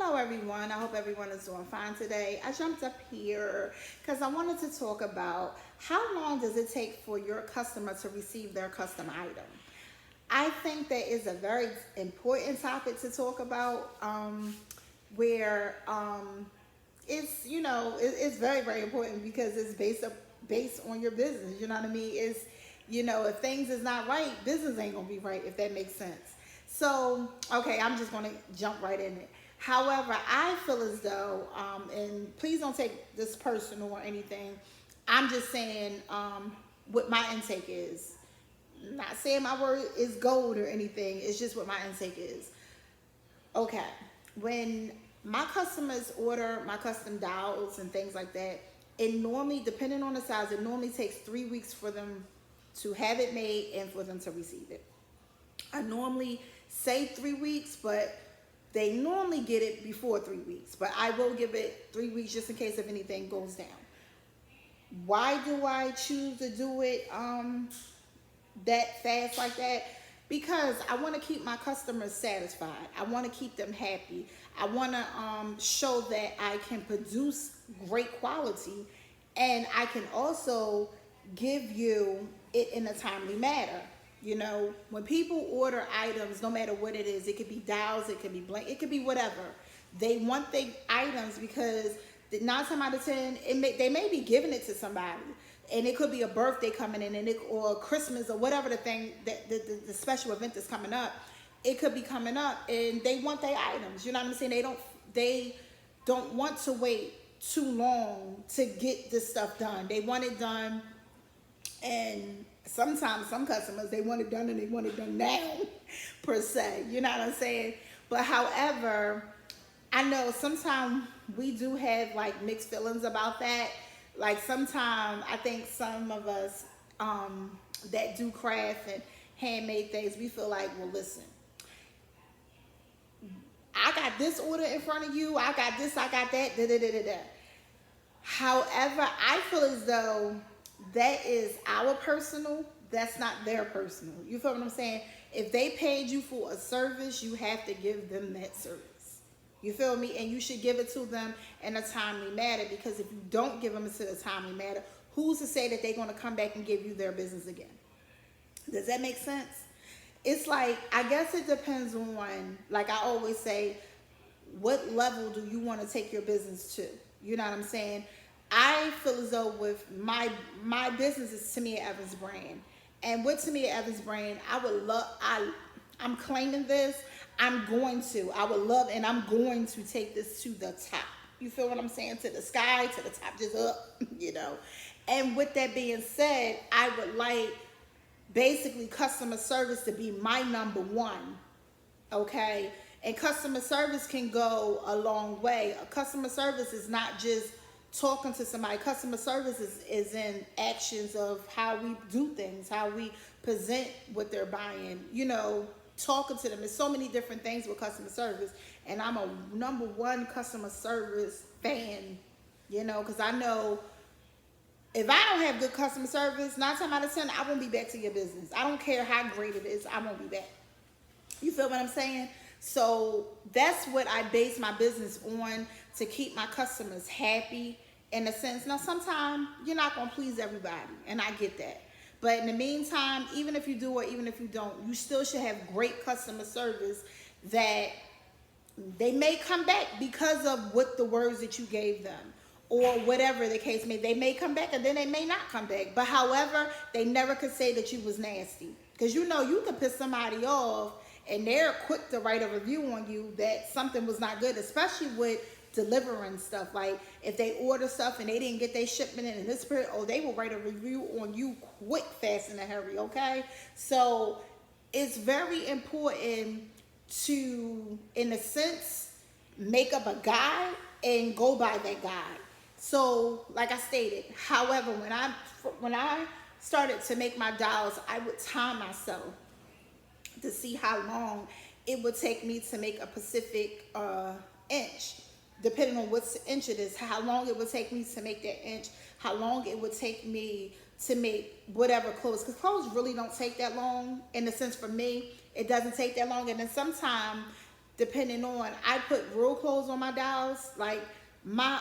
Hello everyone, I hope everyone is doing fine today. I jumped up here because I wanted to talk about how long does it take for your customer to receive their custom item. I think that is a very important topic to talk about, where it's it's very very important because it's based on your business. You know what I mean? It's if things is not right, business ain't gonna be right, if that makes sense. So okay, I'm just gonna jump right in it. However, I feel as though, and please don't take this personal or anything. I'm just saying what my intake is. Not saying my word is gold or anything. It's just what my intake is. Okay, when my customers order my custom dolls and things like that, it normally, depending on the size, it normally takes 3 weeks for them to have it made and for them to receive it. I normally say 3 weeks, but they normally get it before 3 weeks. But I will give it 3 weeks just in case if anything goes down. Why do I choose to do it that fast like that? Because I want to keep my customers satisfied. I want to keep them happy. I want to show that I can produce great quality, and I can also give you it in a timely manner. When people order items, no matter what it could be dolls, it could be blank, it could be whatever. They want the items because 9 times out of 10, they may be giving it to somebody, and it could be a birthday coming in, or Christmas, or whatever the thing that the special event that's coming up. It could be coming up, and they want their items. You know what I'm saying? They don't want to wait too long to get this stuff done. They want it done, and sometimes some customers, they want it done and they want it done now, per se. You know what I'm saying? But however, I know sometimes we do have like mixed feelings about that. Like sometimes I think some of us that do craft and handmade things, we feel like, well, listen, I got this order in front of you, I got this, I got that, da da da da da. However, I feel as though that is our personal, that's not their personal. You feel what I'm saying? If they paid you for a service, you have to give them that service. You feel me? And you should give it to them in a timely manner, because if you don't give them in a timely manner, who's to say that they're going to come back and give you their business again? Does that make sense? It's like, I guess it depends on, like I always say, what level do you want to take your business to? You know what I'm saying? I feel as though with my business is Timia Evans brand. And with Timia Evans brand, I'm claiming this. I'm going to. I would love, and I'm going to take this to the top. You feel what I'm saying? To the sky, to the top, just up, And with that being said, I would like basically customer service to be my number one. Okay? And customer service can go a long way. Customer service is not just talking to somebody. Customer service is in actions of how we do things, how we present what they're buying, talking to them. There's so many different things with customer service. And I'm a number one customer service fan, because I know if I don't have good customer service, 9 times out of 10, I won't be back to your business. I don't care how great it is, I won't be back. You feel what I'm saying? So that's what I base my business on, to keep my customers happy in a sense. Now, sometimes you're not going to please everybody, and I get that. But in the meantime, even if you do or even if you don't, you still should have great customer service that they may come back because of what the words that you gave them, or whatever the case may. They may come back and then they may not come back. But however, they never could say that you was nasty, because you can piss somebody off and they're quick to write a review on you that something was not good, especially with delivering stuff. Like if they order stuff and they didn't get their shipment in this period, they will write a review on you quick, fast, in a hurry. Okay, so it's very important to, in a sense, make up a guide and go by that guide. So like I stated, however, when I started to make my dolls, I would time myself to see how long it would take me to make a specific inch, depending on what inch it is, how long it would take me to make that inch, how long it would take me to make whatever clothes, because clothes really don't take that long. In a sense, for me, it doesn't take that long. And then sometimes depending on, I put real clothes on my dolls. Like my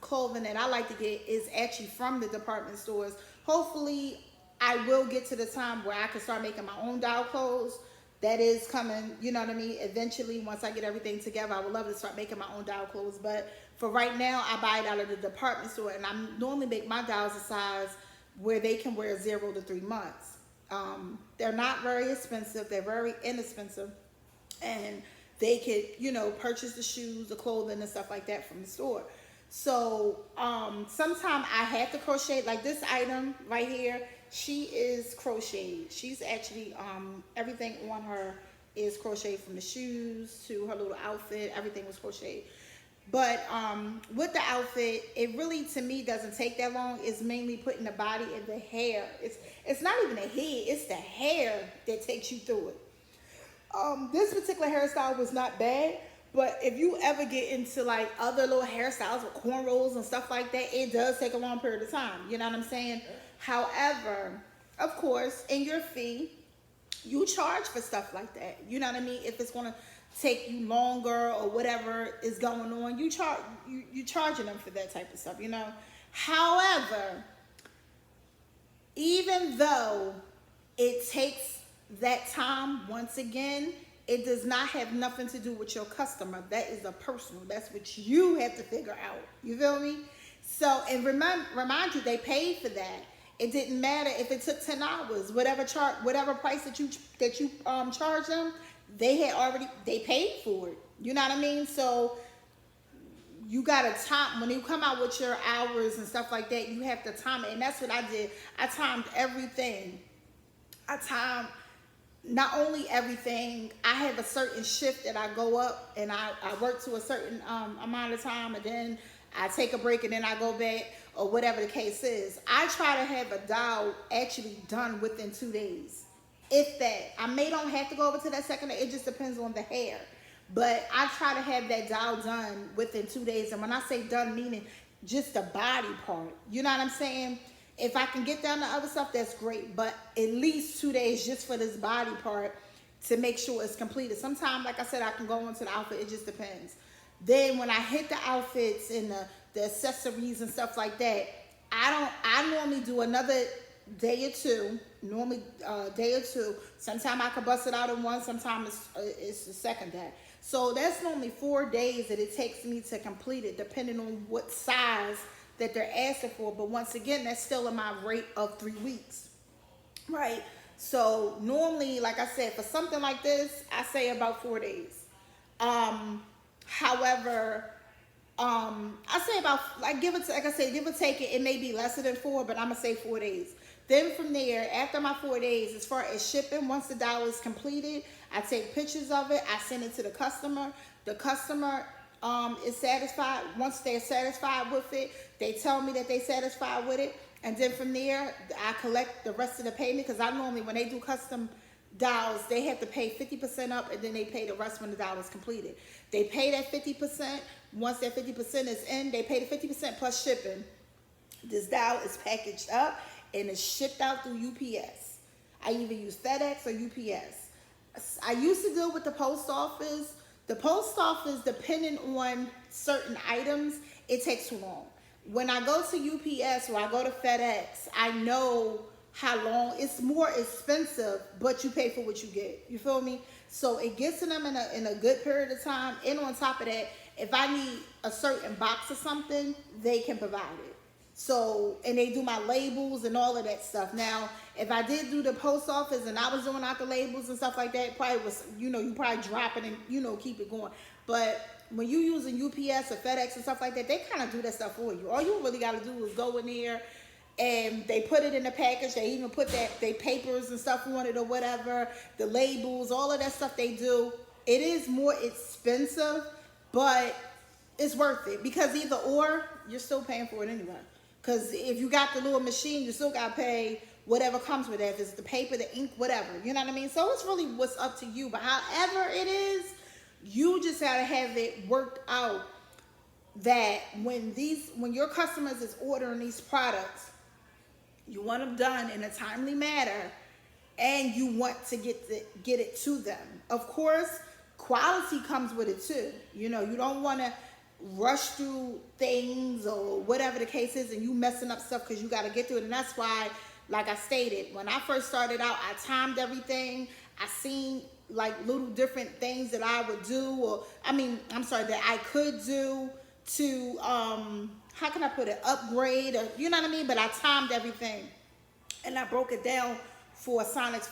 clothing that I like to get is actually from the department stores. Hopefully I will get to the time where I can start making my own doll clothes. That is coming, you know what I mean? Eventually, once I get everything together, I would love to start making my own doll clothes. But for right now, I buy it out of the department store, and I normally make my dolls a size where they can wear 0 to 3 months. They're not very expensive. They're very inexpensive, and they could, you know, purchase the shoes, the clothing, and stuff like that from the store. So sometimes I have to crochet. Like this item right here, she is crocheted. She's actually everything on her is crocheted, from the shoes to her little outfit. Everything was crocheted. But with the outfit, it really, to me, doesn't take that long. It's mainly putting the body and the hair. It's not even the head. It's the hair that takes you through it. This particular hairstyle was not bad, but if you ever get into like other little hairstyles with cornrows and stuff like that, it does take a long period of time. You know what I'm saying? However, of course, in your fee, you charge for stuff like that. You know what I mean? If it's gonna take you longer or whatever is going on, you charging them for that type of stuff. You know. However, even though it takes that time, once again, it does not have nothing to do with your customer. That is a personal. That's what you have to figure out. You feel me? So, and remind you, they paid for that. It didn't matter if it took 10 hours, whatever price that you charge them, they paid for it. You know what I mean? So you gotta time, when you come out with your hours and stuff like that, you have to time it. And that's what I did. I timed everything. I timed not only everything, I have a certain shift that I go up and I work to a certain amount of time, and then I take a break and then I go back, or whatever the case is. I try to have a doll actually done within 2 days. If that. I may don't have to go over to that second day. It just depends on the hair. But I try to have that doll done within 2 days. And when I say done, meaning just the body part. You know what I'm saying? If I can get down to other stuff, that's great. But at least 2 days just for this body part to make sure it's completed. Sometimes, like I said, I can go into the outfit. It just depends. Then when I hit the outfits and the accessories and stuff like that, I normally do another day or two. Normally day or two. Sometimes I can bust it out in one. Sometimes it's the second day. So that's normally 4 days that it takes me to complete it, depending on what size that they're asking for. But once again, that's still in my rate of 3 weeks, right? So normally, like I said, for something like this, I say about 4 days. However, I say about, like, give or take it may be lesser than 4, but I'm gonna say 4 days. Then from there, after my 4 days, as far as shipping, once the doll is completed, I take pictures of it. I send it to the customer. The customer is satisfied. Once they're satisfied with it, they tell me that they're satisfied with it. And then from there, I collect the rest of the payment, because I normally, when they do custom dolls, they have to pay 50% up, and then they pay the rest when the doll is completed. They pay that 50%. Once that 50% is in, they pay the 50% plus shipping. This doll is packaged up and it's shipped out through UPS. I either use FedEx or UPS. I used to deal with the post office. The post office, depending on certain items, it takes too long. When I go to UPS or I go to FedEx, I know how long. It's more expensive, but you pay for what you get. You feel me? So it gets to them in a good period of time. And on top of that, if I need a certain box or something, they can provide it. So, and they do my labels and all of that stuff. Now, if I did do the post office and I was doing out the labels and stuff like that, it probably was, you know, you probably drop it and, you know, keep it going. But when you using UPS or FedEx and stuff like that, they kind of do that stuff for you. All you really got to do is go in there and they put it in the package. They even put they papers and stuff on it or whatever, the labels, all of that stuff they do. It is more expensive, but it's worth it, because either or, you're still paying for it anyway. Because if you got the little machine, you still got to pay whatever comes with that. If it's the paper, the ink, whatever. You know what I mean? So it's really what's up to you. But however it is, you just got to have it worked out that when your customers is ordering these products, you want them done in a timely manner, and you want to get it to them. Of course, quality comes with it too. You know, you don't want to rush through things or whatever the case is, and you messing up stuff because you got to get through it. And that's why, like I stated, when I first started out, I timed everything. I seen like little different things that I would do, or that I could do to how can I put it, upgrade, or you know what I mean? But I timed everything, and I broke it down for a science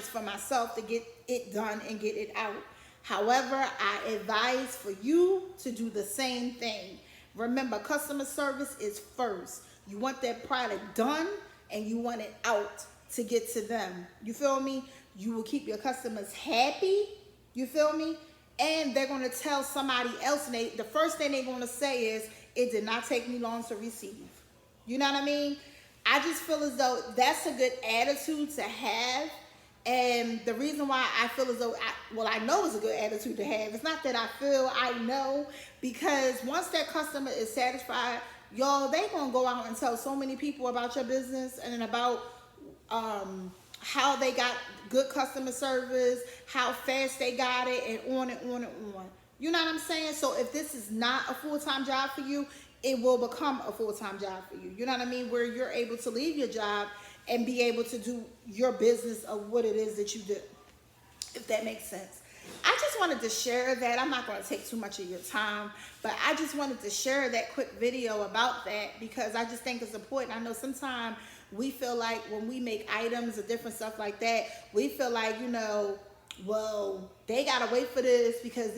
for myself to get it done and get it out. However, I advise for you to do the same thing. Remember, customer service is first. You want that product done and you want it out to get to them. You feel me? You will keep your customers happy. You feel me? And they're going to tell somebody else, and the first thing they're going to say is, it did not take me long to receive. You know what I mean? I just feel as though that's a good attitude to have. And the reason why I feel as though, I know it's a good attitude to have. It's not that I feel, I know. Because once that customer is satisfied, y'all, they going to go out and tell so many people about your business and about how they got good customer service, how fast they got it, and on and on and on. You know what I'm saying? So if this is not a full-time job for you, it will become a full-time job for you. You know what I mean? Where you're able to leave your job and be able to do your business of what it is that you do, if that makes sense. I just wanted to share that. I'm not going to take too much of your time, but I just wanted to share that quick video about that because I just think it's important. I know sometimes we feel like when we make items or different stuff like that, we feel like, you know, well, they got to wait for this because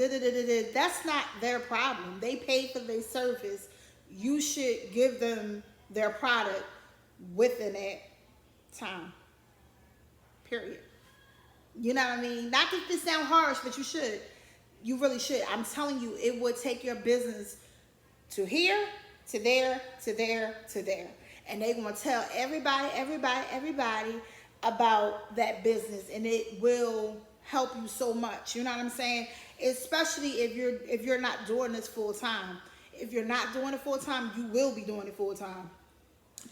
that's not their problem. They paid for their service. You should give them their product within that time, period. You know what I mean? Not that this sound harsh, but you should. You really should. I'm telling you, it would take your business to here, to there, to there, to there. And they're going to tell everybody about that business, and it will help you so much. You know what I'm saying? Especially if you're not doing this full time. If you're not doing it full time, you will be doing it full time.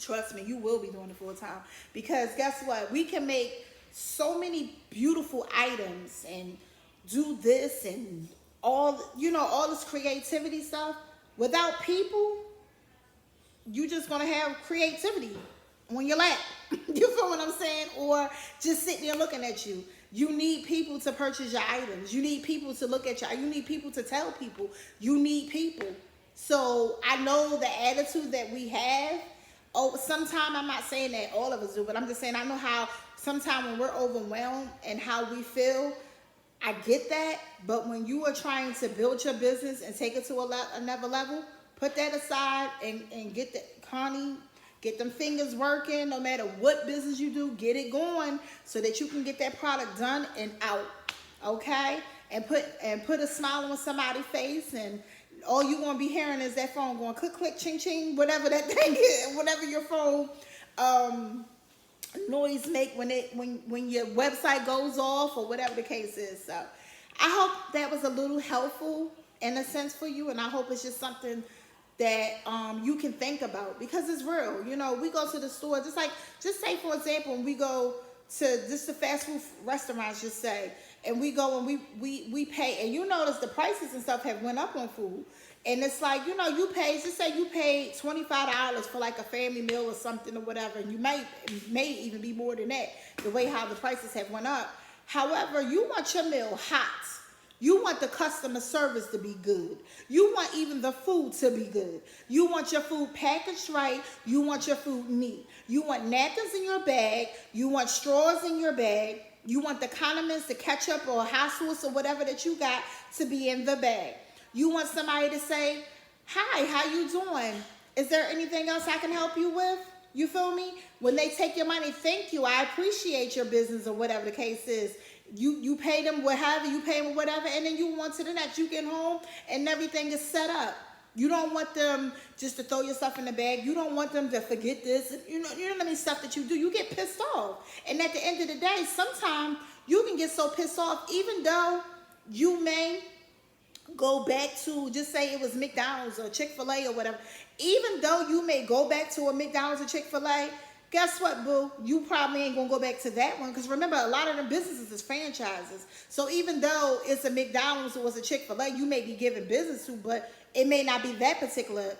Trust me, you will be doing it full time. Because guess what? We can make so many beautiful items and do this and all this creativity stuff. Without people, you just gonna have creativity on your lap. You feel what I'm saying? Or just sitting there looking at you. You need people to purchase your items. You need people to look at you. You need people to tell people. You need people. So I know the attitude that we have. Oh, sometimes, I'm not saying that all of us do, but I'm just saying I know how sometimes when we're overwhelmed and how we feel, I get that. But when you are trying to build your business and take it to another level, put that aside and get get them fingers working. No matter what business you do, get it going so that you can get that product done and out, okay? And put a smile on somebody's face, and all you gonna be hearing is that phone going click, click, ching, ching, whatever that thing is, whatever your phone noise make when your website goes off or whatever the case is. So I hope that was a little helpful in a sense for you, and I hope it's just something that you can think about because it's real. You know, we go to the store, just say for example, when we go to just the fast food restaurants, just say, and we go and we pay, and you notice the prices and stuff have went up on food. And it's like, you know, just say you paid $25 for like a family meal or something or whatever, and you may even be more than that, the way how the prices have went up. However, you want your meal hot. You want the customer service to be good. You want even the food to be good. You want your food packaged right. You want your food neat. You want napkins in your bag. You want straws in your bag. You want the condiments, the ketchup or hot sauce or whatever that you got to be in the bag. You want somebody to say, hi, how you doing? Is there anything else I can help you with? You feel me? When they take your money, thank you. I appreciate your business or whatever the case is. You pay them whatever, you pay them whatever, and then you want to the next. You get home and everything is set up. You don't want them just to throw your stuff in the bag. You don't want them to forget this. You know what I mean? Stuff that you do, you get pissed off. And at the end of the day, sometimes you can get so pissed off, even though you may go back to, just say it was McDonald's or Chick-fil-A or whatever. Even though you may go back to a McDonald's or Chick-fil-A, guess what, boo? You probably ain't gonna go back to that one because remember, a lot of them businesses is franchises. So even though it's a McDonald's or it's a Chick-fil-A, you may be giving business to, but it may not be that particular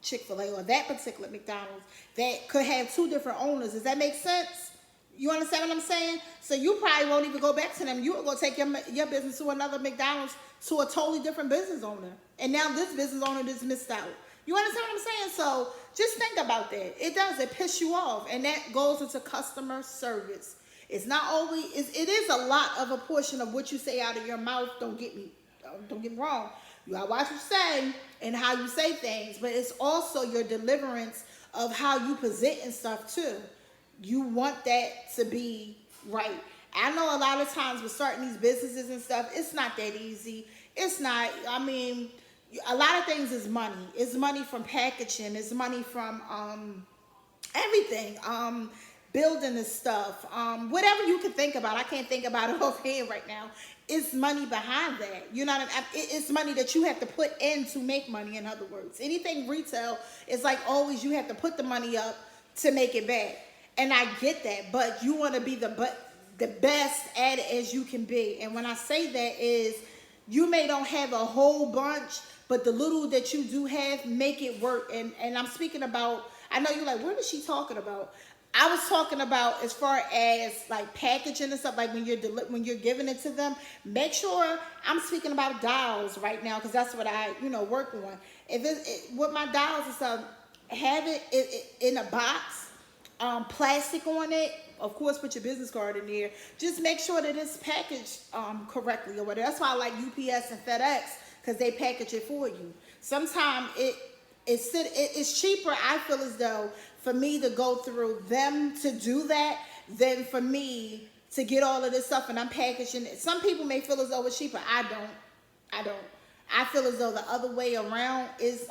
Chick-fil-A or that particular McDonald's that could have two different owners. Does that make sense? You understand what I'm saying? So you probably won't even go back to them. You're going to take your business to another McDonald's, to a totally different business owner. And now this business owner just missed out. You understand what I'm saying? So just think about that. It does. It piss you off. And that goes into customer service. It's not always, it is a lot of a portion of what you say out of your mouth. Don't get me wrong. You gotta watch what you say and how you say things. But it's also your deliverance of how you present and stuff too. You want that to be right. I know a lot of times with starting these businesses and stuff, it's not that easy. It's not, I mean, a lot of things is money. It's money from packaging. It's money from everything. Building this stuff. Whatever you can think about. I can't think about it offhand right now. It's money behind that. You know what I mean? It's money that you have to put in to make money, in other words. Anything retail, it's like always you have to put the money up to make it back. And I get that, but you want to be the best at it as you can be. And when I say that is, you may don't have a whole bunch, but the little that you do have, make it work. And I'm speaking about, I know you're like, what is she talking about? I was talking about as far as like packaging and stuff, like when you're giving it to them, make sure, I'm speaking about dolls right now because that's what I, work on. If with my dolls and stuff, have it in a box. Plastic on it, of course, put your business card in there. Just make sure that it's packaged correctly or whatever. That's why I like UPS and FedEx, because they package it for you. Sometimes it's cheaper, I feel as though, for me to go through them to do that than for me to get all of this stuff and I'm packaging it. Some people may feel as though it's cheaper. I don't. I feel as though the other way around is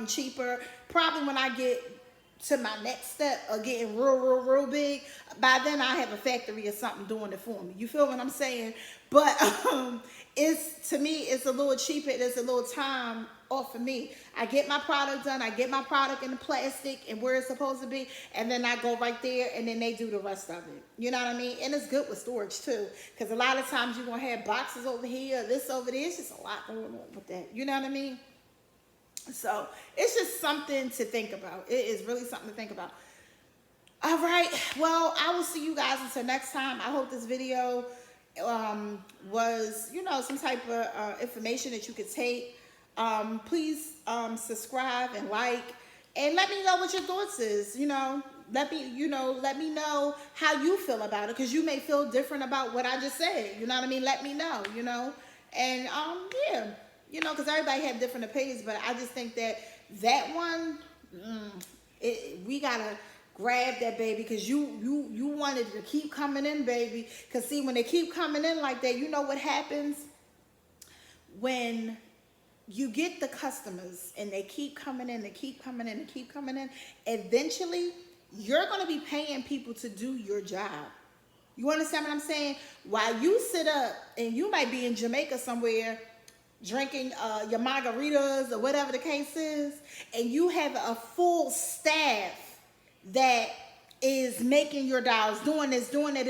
cheaper. Probably when I get to my next step of getting real big, by then I have a factory or something doing it for me. You feel what I'm saying? But to me, it's a little cheaper. It's a little time off for me. I get my product done. I get my product in the plastic and where it's supposed to be, and then I go right there, and then they do the rest of it. You know what I mean? And it's good with storage too, because a lot of times you're gonna have boxes over here, this over there. It's just a lot going on with that. You know what I mean? So it's just something to think about. It is really something to think about. All right. Well, I will see you guys until next time. I hope this video was, some type of information that you could take. Please subscribe and like, and let me know what your thoughts is. Let me know how you feel about it, because you may feel different about what I just said. You know what I mean? Let me know. And yeah. Because everybody have different opinions, but I just think that one, we gotta grab that baby, because you wanted to keep coming in, baby. Because see, when they keep coming in like that, you know what happens? When you get the customers and they keep coming in, they keep coming in, they keep coming in, eventually you're gonna be paying people to do your job. You understand what I'm saying? While you sit up, and you might be in Jamaica somewhere, drinking your margaritas or whatever the case is, and you have a full staff that is making your dolls, doing this, doing that,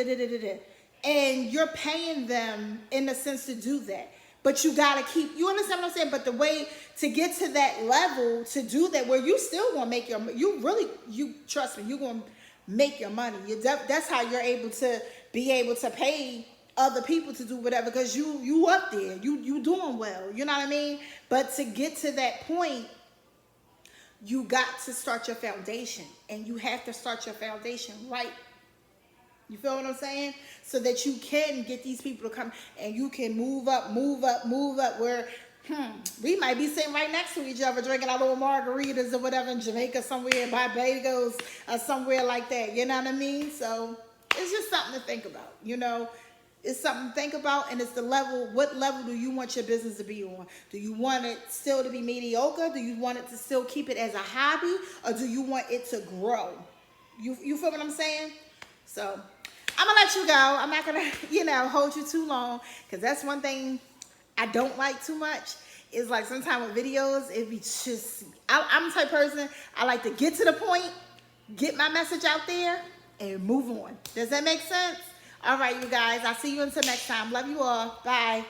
and you're paying them in a sense to do that. But you gotta keep, you understand what I'm saying? But the way to get to that level, to do that, where you still gonna make you trust me, you're gonna make your money. That's how you're able to pay other people to do whatever, because you up there, you doing well, you know what I mean? But to get to that point, you got to start your foundation, and you have to start your foundation right. You feel what I'm saying? So that you can get these people to come, and you can move up, where we might be sitting right next to each other drinking our little margaritas or whatever in Jamaica somewhere, Barbados or somewhere like that. You know what I mean? So it's just something to think about, It's something to think about, and it's the level. What level do you want your business to be on? Do you want it still to be mediocre? Do you want it to still keep it as a hobby? Or do you want it to grow? You feel what I'm saying? So I'm going to let you go. I'm not going to, hold you too long, because that's one thing I don't like too much. Is like sometimes with videos, it be just, I'm the type of person, I like to get to the point, get my message out there, and move on. Does that make sense? All right, you guys. I'll see you until next time. Love you all. Bye.